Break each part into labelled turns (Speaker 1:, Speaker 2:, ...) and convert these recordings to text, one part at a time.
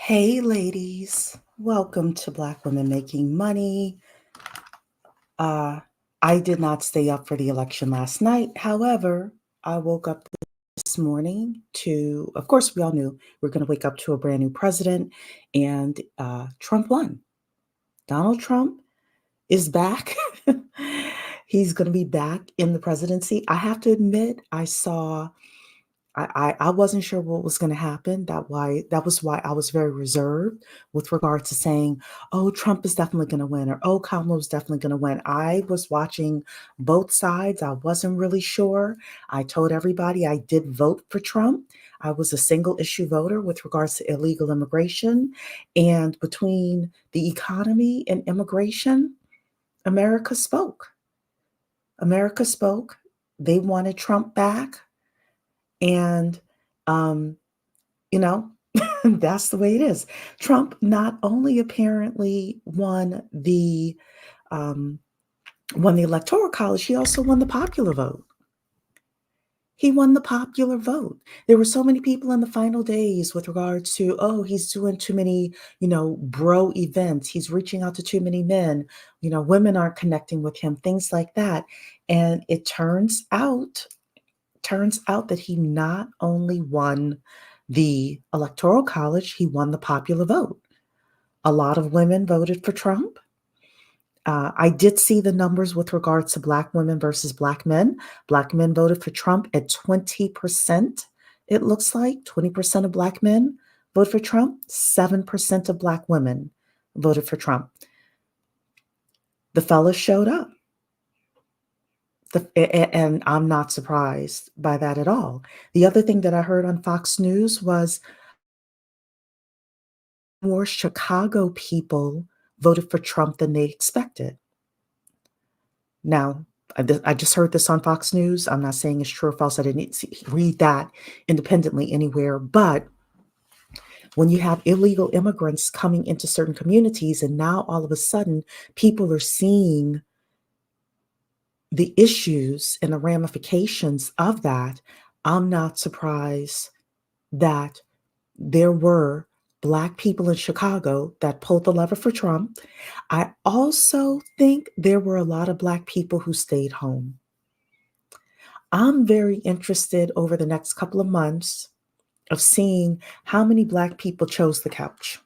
Speaker 1: Hey, ladies, welcome to Black Women Making Money. Uh, I did not stay up for the election last night. However, I woke up this morning to, of course, we all knew we're going to wake up to a brand new president, and Trump won. Donald Trump is back. He's going to be back in the presidency. I have to admit, I wasn't sure what was going to happen. That was why I was very reserved with regard to saying, "Oh, Trump is definitely going to win," or "Oh, Kamala is definitely going to win." I was watching both sides. I wasn't really sure. I told everybody I did vote for Trump. I was a single issue voter with regards to illegal immigration, and between the economy and immigration, America spoke. America spoke. They wanted Trump back, and um, You know, that's the way it is. Trump not only apparently um, won the electoral college, he also won the popular vote. He won the popular vote. There were so many people in the final days with regards to, oh, he's doing too many, bro events. He's reaching out to too many men. Women aren't connecting with him, things like that. And it turns out that he not only won the electoral college, he won the popular vote. A lot of women voted for Trump. I did see the numbers with regards to Black women versus Black men. Black men voted for Trump at 20%. It looks like 20% of Black men voted for Trump, 7% of Black women voted for Trump. The fellas showed up. And I'm not surprised by that at all. The other thing that I heard on Fox News was more Chicago people voted for Trump than they expected. Now, I just heard this on Fox News. I'm not saying it's true or false. I didn't read that independently anywhere. But when you have illegal immigrants coming into certain communities, and now all of a sudden people are seeing the issues and the ramifications of that, I'm not surprised that there were Black people in Chicago that pulled the lever for Trump. I also think there were a lot of Black people who stayed home. I'm very interested over the next couple of months of seeing how many Black people chose the couch.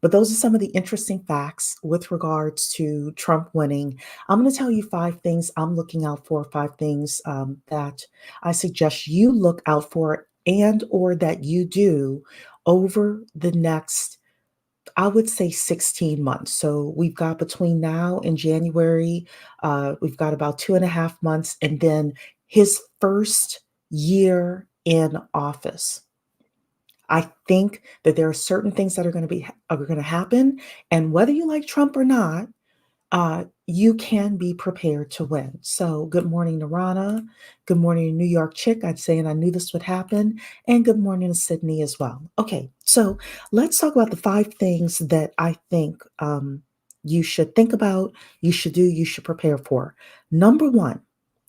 Speaker 1: But those are some of the interesting facts with regards to Trump winning. I'm going to tell you 5 things I'm looking out for, 5 things that I suggest you look out for and or that you do over the next, I would say, 16 months. So we've got between now and January, we've got about 2.5 months, and then his first year in office. I think that there are certain things that are going to happen, and whether you like Trump or not, you can be prepared to win. So, good morning, Narana. Good morning, New York Chick. I'd say, and I knew this would happen. And good morning to Sydney as well. Okay, so let's talk about the 5 things that I think you should think about, you should do, you should prepare for. Number one,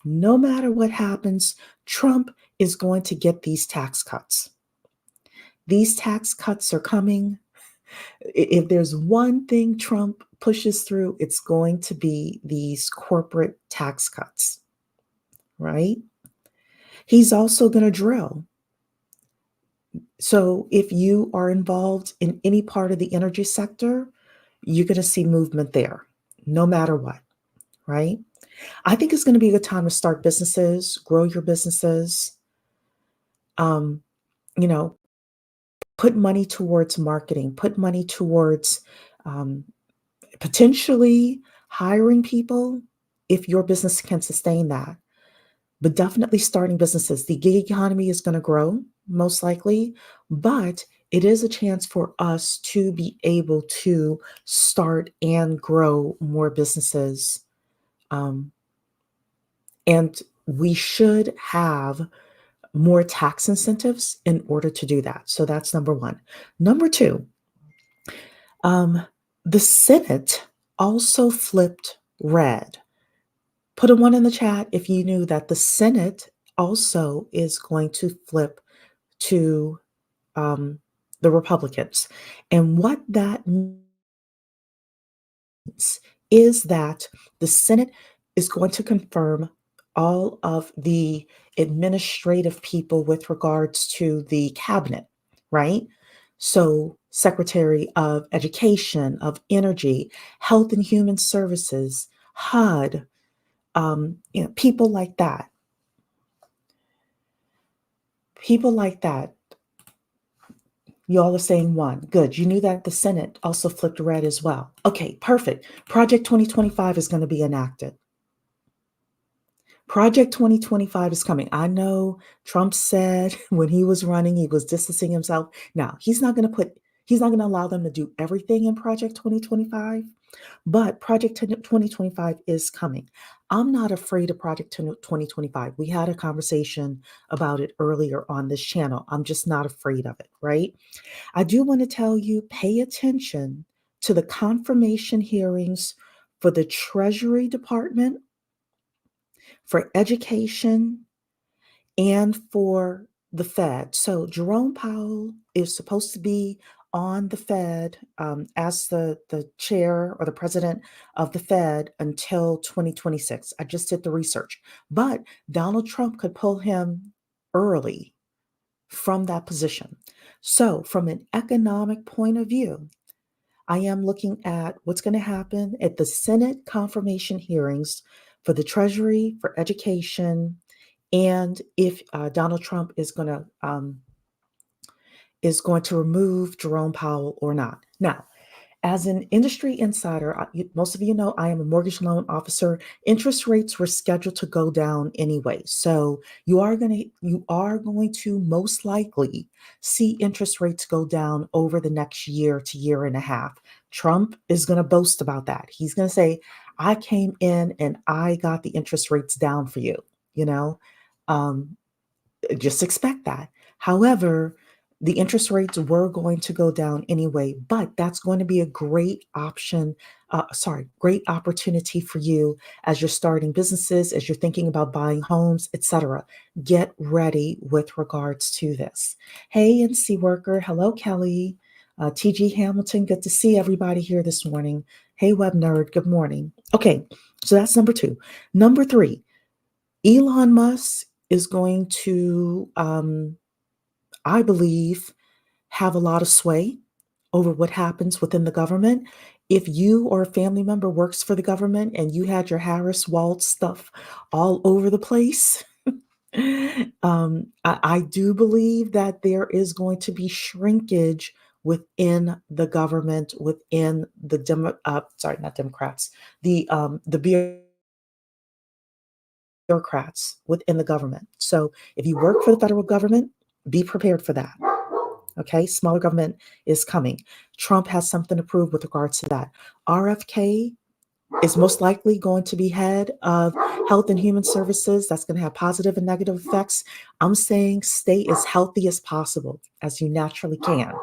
Speaker 1: no matter what happens, Trump is going to get these tax cuts. These tax cuts are coming. If there's one thing Trump pushes through, it's going to be these corporate tax cuts, right? He's also going to drill. So if you are involved in any part of the energy sector, you're going to see movement there, no matter what, right? I think it's going to be a good time to start businesses, grow your businesses, um, you know, put money towards marketing, put money towards um, potentially hiring people if your business can sustain that. But definitely starting businesses. The gig economy is going to grow, most likely, but it is a chance for us to be able to start and grow more businesses. Um, and we should have more tax incentives in order to do that. So that's number one. Number two, um, the Senate also flipped red. Put a 1 in the chat if you knew that the Senate also is going to flip to um, the Republicans. And what that is that the Senate is going to confirm all of the administrative people with regards to the cabinet, right? So, Secretary of Education, of Energy, Health and Human Services, HUD, people like that. People like that. Y'all are saying one. Good. You knew that the Senate also flipped red as well. Okay, perfect. Project 2025 is going to be enacted. Project 2025 is coming. I know Trump said when he was running, he was distancing himself. Now, he's not going to allow them to do everything in Project 2025, but Project 2025 is coming. I'm not afraid of Project 2025. We had a conversation about it earlier on this channel. I'm just not afraid of it, right? I do want to tell you, pay attention to the confirmation hearings for the Treasury Department, for education, and for the Fed. So Jerome Powell is supposed to be on the Fed as the chair or the president of the Fed until 2026. I just did the research. But Donald Trump could pull him early from that position. So, from an economic point of view, I am looking at what's going to happen at the Senate confirmation hearings for the Treasury, for education, and if Donald Trump is going to remove Jerome Powell or not. Now, as an industry insider, most of you know I am a mortgage loan officer. Interest rates were scheduled to go down anyway. So you are going to most likely see interest rates go down over the next year to year and a half. Trump is going to boast about that. He's going to say, I came in and I got the interest rates down for you, you know. Um, just expect that. However, the interest rates were going to go down anyway, but that's going to be a great option. Great opportunity for you as you're starting businesses, as you're thinking about buying homes, etc. Get ready with regards to this. Hey, NC worker. Hello, Kelly. TG Hamilton. Good to see everybody here this morning. Hey, web nerd. Good morning. Okay, so that's number two. Number three, Elon Musk is going to, I believe, have a lot of sway over what happens within the government. If you or a family member works for the government and you had your Harris Wald stuff all over the place, I do believe that there is going to be shrinkage within the government, within the not Democrats, the bureaucrats within the government. So if you work for the federal government, be prepared for that. Okay, smaller government is coming. Trump has something to prove with regards to that. RFK is most likely going to be head of Health and Human Services. That's going to have positive and negative effects. I'm saying stay as healthy as possible, as you naturally can.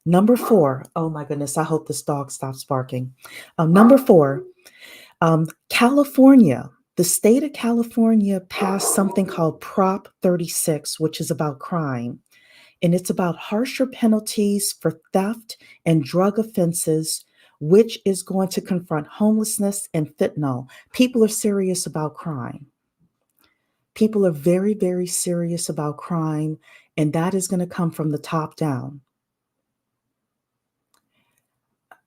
Speaker 1: Number four, oh my goodness, I hope this dog stops barking. Number four, California, the state of California passed something called Prop 36, which is about crime. And it's about harsher penalties for theft and drug offenses, which is going to confront homelessness and fentanyl. People are serious about crime. People are very, very serious about crime, and that is going to come from the top down.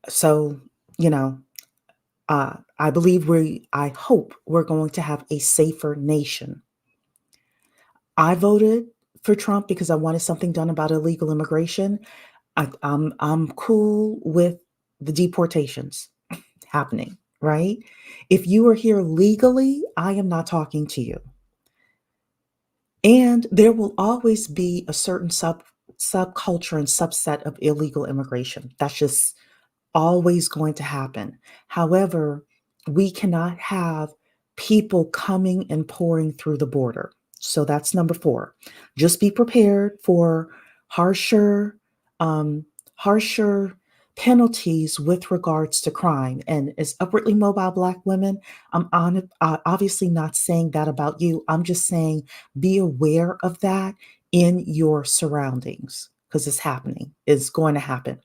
Speaker 1: So, you know, I hope we're going to have a safer nation. I voted for Trump because I wanted something done about illegal immigration. I'm cool with the deportations happening, right? If you are here legally, I am not talking to you. And there will always be a certain subculture and subset of illegal immigration. That's just always going to happen. However, we cannot have people coming and pouring through the border. So that's number four. Just be prepared for harsher, harsher penalties with regards to crime. And as upwardly mobile Black women, obviously not saying that about you. I'm just saying be aware of that in your surroundings because it's happening. It's going to happen.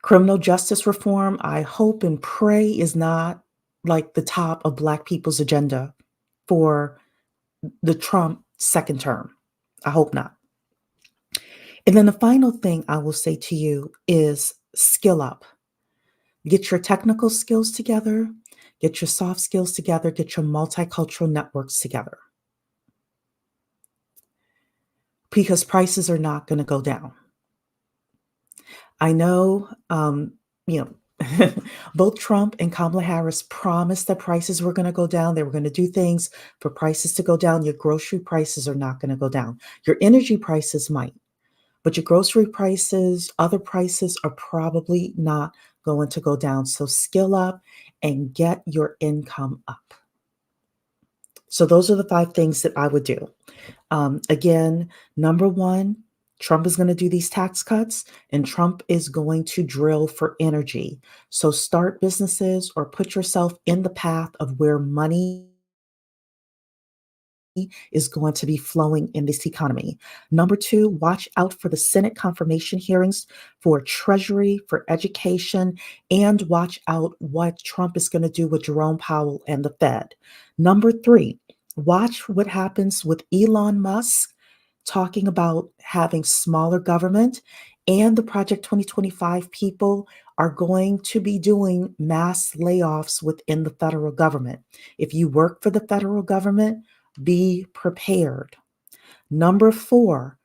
Speaker 1: Criminal justice reform, I hope and pray, is not like the top of Black people's agenda for the Trump second term. I hope not. And then the final thing I will say to you is skill up. Get your technical skills together, get your soft skills together, get your multicultural networks together. Because prices are not going to go down. I know, you know, both Trump and Kamala Harris promised that prices were going to go down. They were going to do things for prices to go down. Your grocery prices are not going to go down. Your energy prices might, but your grocery prices, other prices are probably not going to go down. So skill up and get your income up. So those are the 5 things that I would do. Again, number 1, Trump is going to do these tax cuts and Trump is going to drill for energy. So start businesses or put yourself in the path of where money is going to be flowing in this economy. Number 2, watch out for the Senate confirmation hearings for Treasury, for education, and watch out what Trump is going to do with Jerome Powell and the Fed. Number 3, watch what happens with Elon Musk talking about having smaller government, and the Project 2025 people are going to be doing mass layoffs within the federal government. If you work for the federal government, be prepared. Number 4,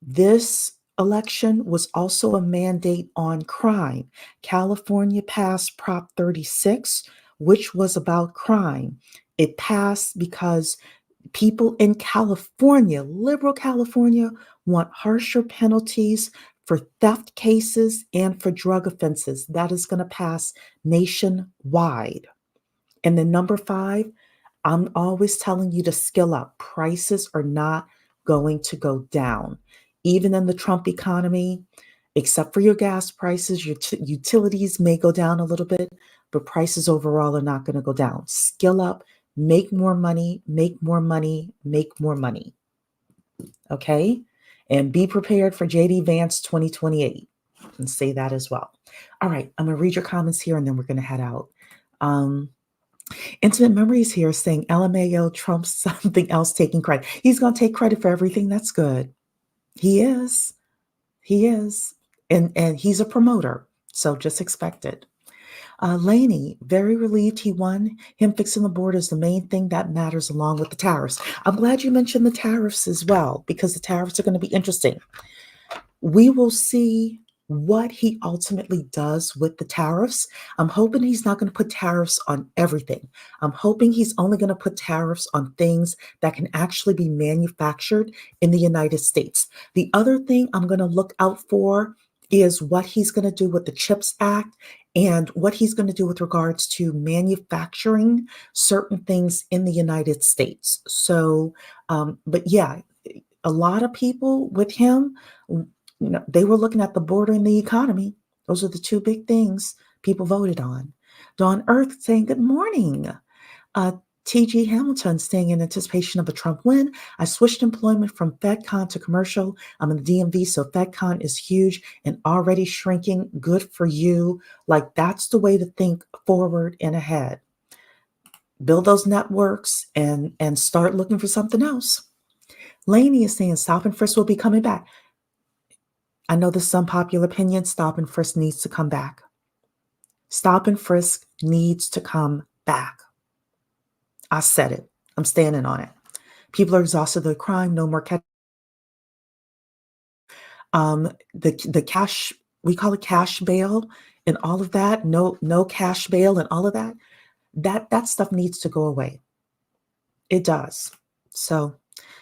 Speaker 1: this election was also a mandate on crime. California passed Prop 36, which was about crime. It passed because people in California, liberal California, want harsher penalties for theft cases and for drug offenses. That is going to pass nationwide. And then number 5, I'm always telling you to skill up. Prices are not going to go down. Even in the Trump economy, except for your gas prices, your utilities may go down a little bit, but prices overall are not going to go down. Skill up, make more money, make more money, make more money. Okay? And be prepared for JD Vance 2028. And say that as well. All right, I'm going to read your comments here and then we're going to head out. Intimate Memories here saying LMAO Trump something else taking credit. He's going to take credit for everything. That's good. He is. He is. And he's a promoter. So just expect it. Laney, very relieved he won. Him fixing the border is the main thing that matters along with the tariffs. I'm glad you mentioned the tariffs as well, because the tariffs are going to be interesting. We will see what he ultimately does with the tariffs. I'm hoping he's not going to put tariffs on everything. I'm hoping he's only going to put tariffs on things that can actually be manufactured in the United States. The other thing I'm going to look out for is what he's going to do with the CHIPS Act and what he's going to do with regards to manufacturing certain things in the United States. So, but yeah, a lot of people with him, they were looking at the border and the economy. Those are the 2 big things people voted on. Dawn Earth saying, good morning. T.G. Hamilton staying in anticipation of a Trump win. I switched employment from FedCon to commercial. I'm in the DMV, so FedCon is huge and already shrinking. Good for you. Like, that's the way to think forward and ahead. Build those networks and start looking for something else. Laney is saying Stop and Frisk will be coming back. I know this is unpopular opinion. Stop and Frisk needs to come back. Stop and Frisk needs to come back. I said it. I'm standing on it. People are exhausted of the crime. No more catch. The cash, we call it cash bail and all of that. No cash bail and all of that. That stuff needs to go away. It does. So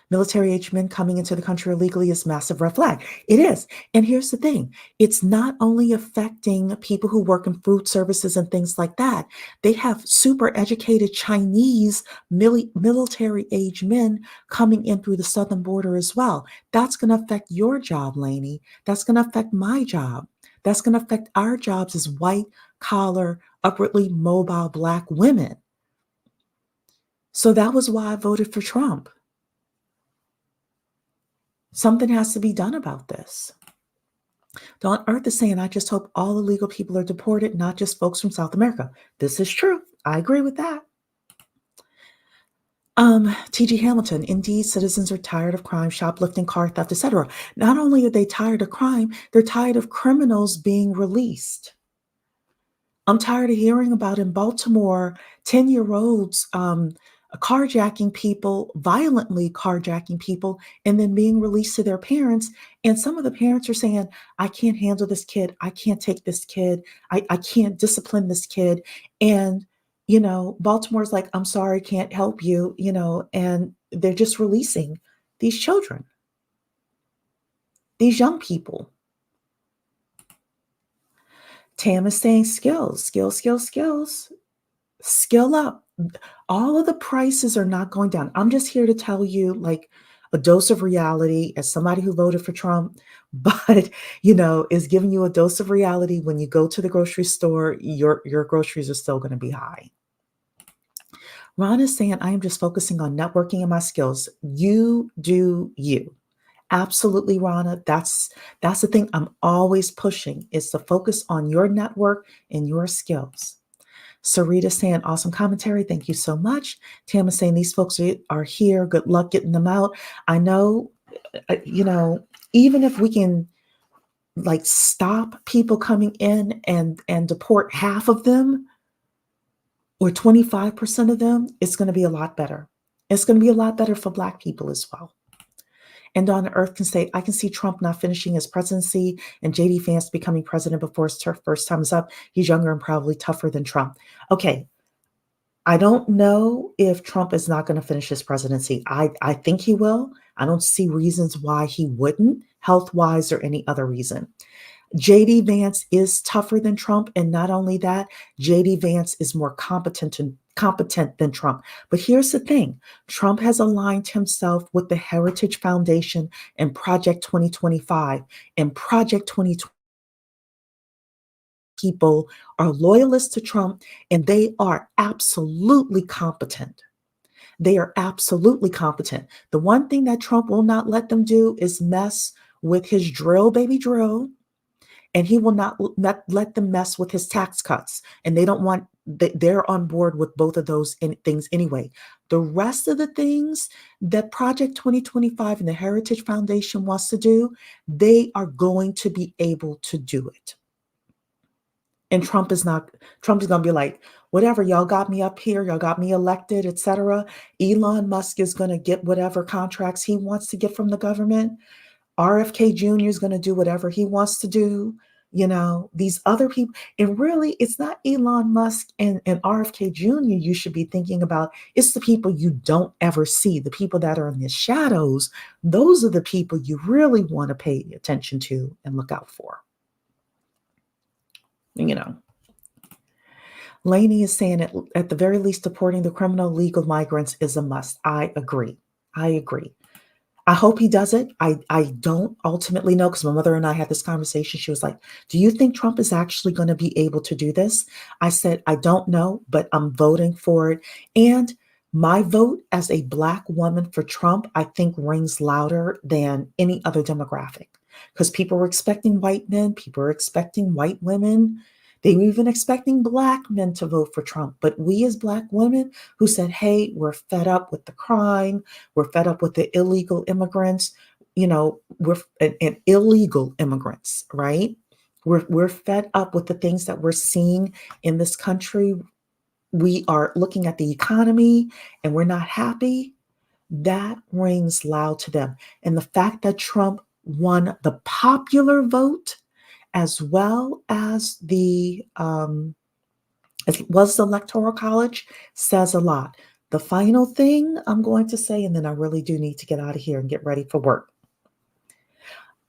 Speaker 1: military age men coming into the country illegally is massive red flag. It is. And here's the thing. It's not only affecting people who work in food services and things like that. They have super educated Chinese military age men coming in through the southern border as well. That's going to affect your job, Lainey. That's going to affect my job. That's going to affect our jobs as white collar, upwardly mobile Black women. So that was why I voted for Trump. Something has to be done about this. Dawn Earth is saying, I just hope all illegal people are deported, not just folks from South America. This is true. I agree with that. T.G. Hamilton, indeed, citizens are tired of crime, shoplifting, car theft, etc. Not only are they tired of crime, they're tired of criminals being released. I'm tired of hearing about in Baltimore 10-year-olds carjacking people, violently carjacking people, and then being released to their parents. And some of the parents are saying, I can't handle this kid. I can't take this kid. I can't discipline this kid. And, Baltimore's like, I'm sorry, can't help you, and they're just releasing these children, these young people. Tam is saying skills, skills, skills, skills. Skill up. All of the prices are not going down. I'm just here to tell you, like, a dose of reality as somebody who voted for Trump, but is giving you a dose of reality. When you go to the grocery store, your groceries are still going to be high. Ron is saying, I am just focusing on networking and my skills. You do you. Absolutely, Rana. That's the thing I'm always pushing, is to focus on your network and your skills. Sarita saying, awesome commentary. Thank you so much. Tam is saying, these folks are here. Good luck getting them out. I know, even if we can stop people coming in and deport half of them or 25% of them, it's going to be a lot better. It's going to be a lot better for Black people as well. And on Earth can say, I can see Trump not finishing his presidency and JD Vance becoming president before his first time is up. He's younger and probably tougher than Trump. Okay. I don't know if Trump is not going to finish his presidency. I think he will. I don't see reasons why he wouldn't, health-wise or any other reason. JD Vance is tougher than Trump. And not only that, JD Vance is more competent than Trump. But here's the thing. Trump has aligned himself with the Heritage Foundation and Project 2025. And Project 2025 people are loyalists to Trump, and they are absolutely competent. They are absolutely competent. The one thing that Trump will not let them do is mess with his drill, baby drill. And he will not let them mess with his tax cuts. And they don't want, they're on board with both of those things anyway. The rest of the things that Project 2025 and the Heritage Foundation wants to do, they are going to be able to do it. And Trump is going to be like, whatever, y'all got me up here, y'all got me elected, etc. Elon Musk is going to get whatever contracts he wants to get from the government. RFK Jr. is going to do whatever he wants to do. These other people, and really, it's not Elon Musk and RFK Jr. you should be thinking about. It's the people you don't ever see, the people that are in the shadows. Those are the people you really want to pay attention to and look out for. Lainey is saying at the very least, deporting the criminal legal migrants is a must. I agree. I hope he does it. I don't ultimately know, because my mother and I had this conversation. She was like, do you think Trump is actually going to be able to do this? I said, I don't know, but I'm voting for it. And my vote as a Black woman for Trump, I think, rings louder than any other demographic, because people were expecting white men. People were expecting white women. They were even expecting Black men to vote for Trump. But we as Black women who said, hey, we're fed up with the crime. We're fed up with the illegal immigrants. We're and illegal immigrants, right? We're fed up with the things that we're seeing in this country. We are looking at the economy and we're not happy. That rings loud to them. And the fact that Trump won the popular vote, as well as the Electoral College, says a lot. The final thing I'm going to say, and then I really do need to get out of here and get ready for work.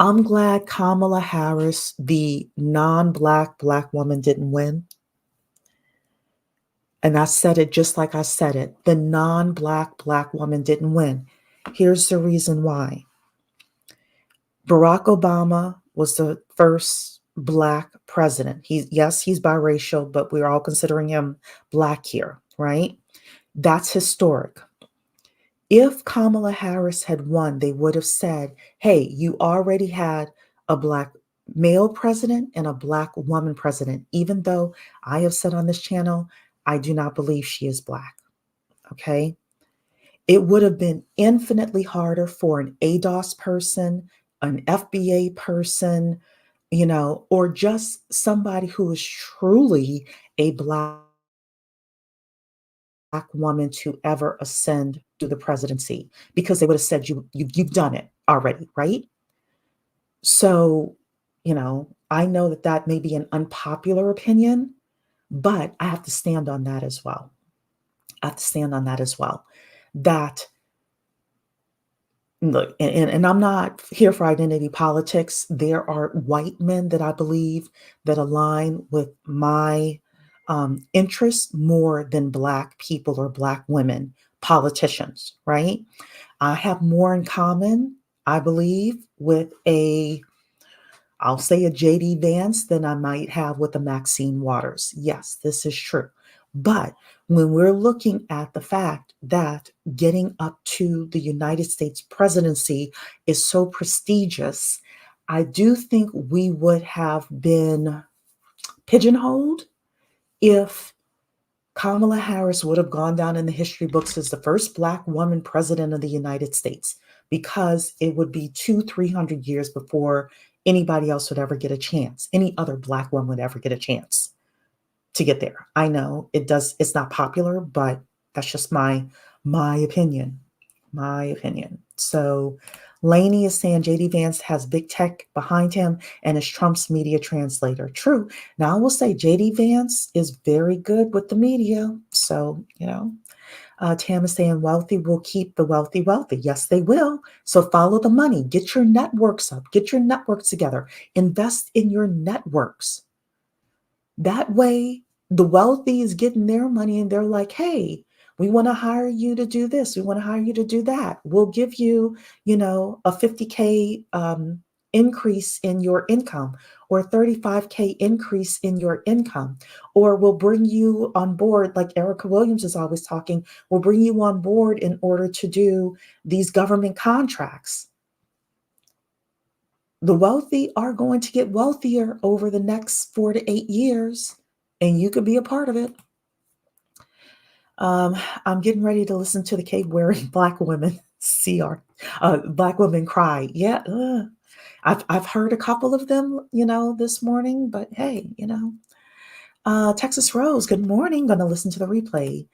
Speaker 1: I'm glad Kamala Harris, the non-Black woman, didn't win. And I said it just like I said it. The non-Black woman didn't win. Here's the reason why. Barack Obama was the first Black president. He's biracial, but we're all considering him Black here, right? That's historic. If Kamala Harris had won, they would have said, hey, you already had a Black male president and a Black woman president, even though I have said on this channel, I do not believe she is Black. Okay. It would have been infinitely harder for an ADOS person, an FBA person, or just somebody who is truly a Black woman to ever ascend to the presidency, because they would have said you've done it already, right? So, I know that that may be an unpopular opinion, but I have to stand on that as well. I have to stand on that as well. That Look, and I'm not here for identity politics. There are white men that I believe that align with my interests more than Black people or Black women politicians, right? I have more in common, I believe, with I'll say a JD Vance than I might have with a Maxine Waters. Yes, this is true. But when we're looking at the fact that getting up to the United States presidency is so prestigious, I do think we would have been pigeonholed if Kamala Harris would have gone down in the history books as the first Black woman president of the United States, because it would be 300 years before anybody else would ever get a chance. Any other Black woman would ever get a chance to get there. I know it's not popular, but that's just my opinion. My opinion. So Laney is saying JD Vance has big tech behind him and is Trump's media translator. True. Now I will say JD Vance is very good with the media. So, Tam is saying wealthy will keep the wealthy wealthy. Yes, they will. So follow the money. Get your networks up. Get your networks together. Invest in your networks. That way, the wealthy is getting their money and they're like, hey, we want to hire you to do this. We want to hire you to do that. We'll give you, a 50K increase in your income, or a 35K increase in your income. Or we'll bring you on board, like Erica Williams is always talking, we'll bring you on board in order to do these government contracts. The wealthy are going to get wealthier over the next 4 to 8 years, and you could be a part of it. I'm getting ready to listen to the cave wearing Black women Black women cry. Yeah, I've heard a couple of them, this morning. But hey, Texas Rose, good morning. Going to listen to the replay.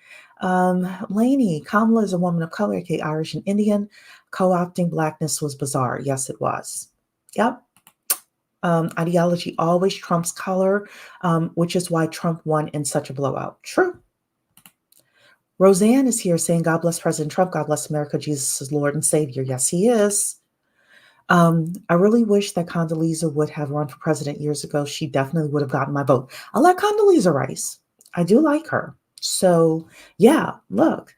Speaker 1: Lainey, Kamala is a woman of color, aka Irish and Indian. Co-opting Blackness was bizarre. Yes, it was. Yep. Ideology always trumps color, which is why Trump won in such a blowout. True. Roseanne is here saying, God bless President Trump. God bless America. Jesus is Lord and Savior. Yes, he is. I really wish that Condoleezza would have run for president years ago. She definitely would have gotten my vote. I like Condoleezza Rice. I do like her. So, yeah, look.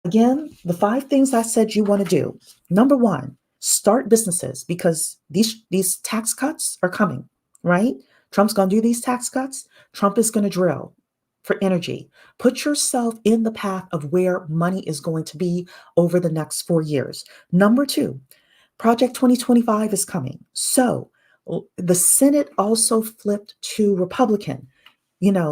Speaker 1: Again, the 5 things I said you want to do. Number 1, start businesses, because these tax cuts are coming, right? Trump's going to do these tax cuts. Trump is going to drill for energy. Put yourself in the path of where money is going to be over the next 4 years. Number 2, Project 2025 is coming. So the Senate also flipped to Republican.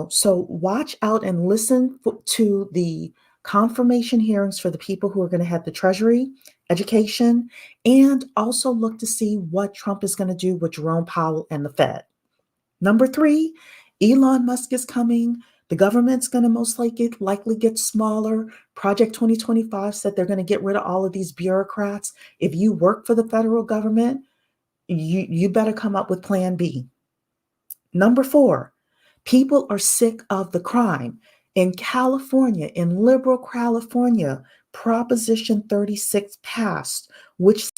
Speaker 1: So watch out and listen to the confirmation hearings for the people who are going to head the Treasury, education, and also look to see what Trump is going to do with Jerome Powell and the Fed. Number 3, Elon Musk is coming. The government's going to most likely get smaller. Project 2025 said they're going to get rid of all of these bureaucrats. If you work for the federal government, you better come up with Plan B. Number 4, people are sick of the crime. In California, in liberal California, Proposition 36 passed, which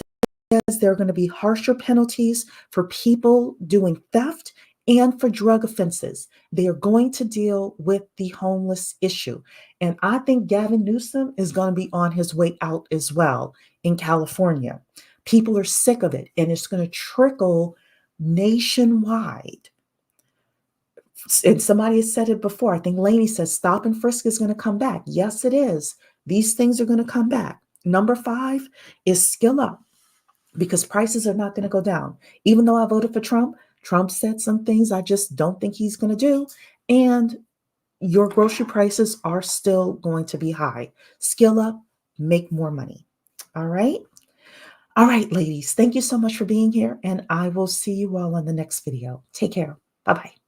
Speaker 1: says there are going to be harsher penalties for people doing theft and for drug offenses. They are going to deal with the homeless issue. And I think Gavin Newsom is going to be on his way out as well in California. People are sick of it, and it's going to trickle nationwide And somebody has said it before. I think Lainey says stop and frisk is going to come back. Yes, it is. These things are going to come back. Number 5 is skill up, because prices are not going to go down. Even though I voted for Trump, Trump said some things I just don't think he's going to do. And your grocery prices are still going to be high. Skill up, make more money. All right. All right, ladies. Thank you so much for being here. And I will see you all on the next video. Take care. Bye bye.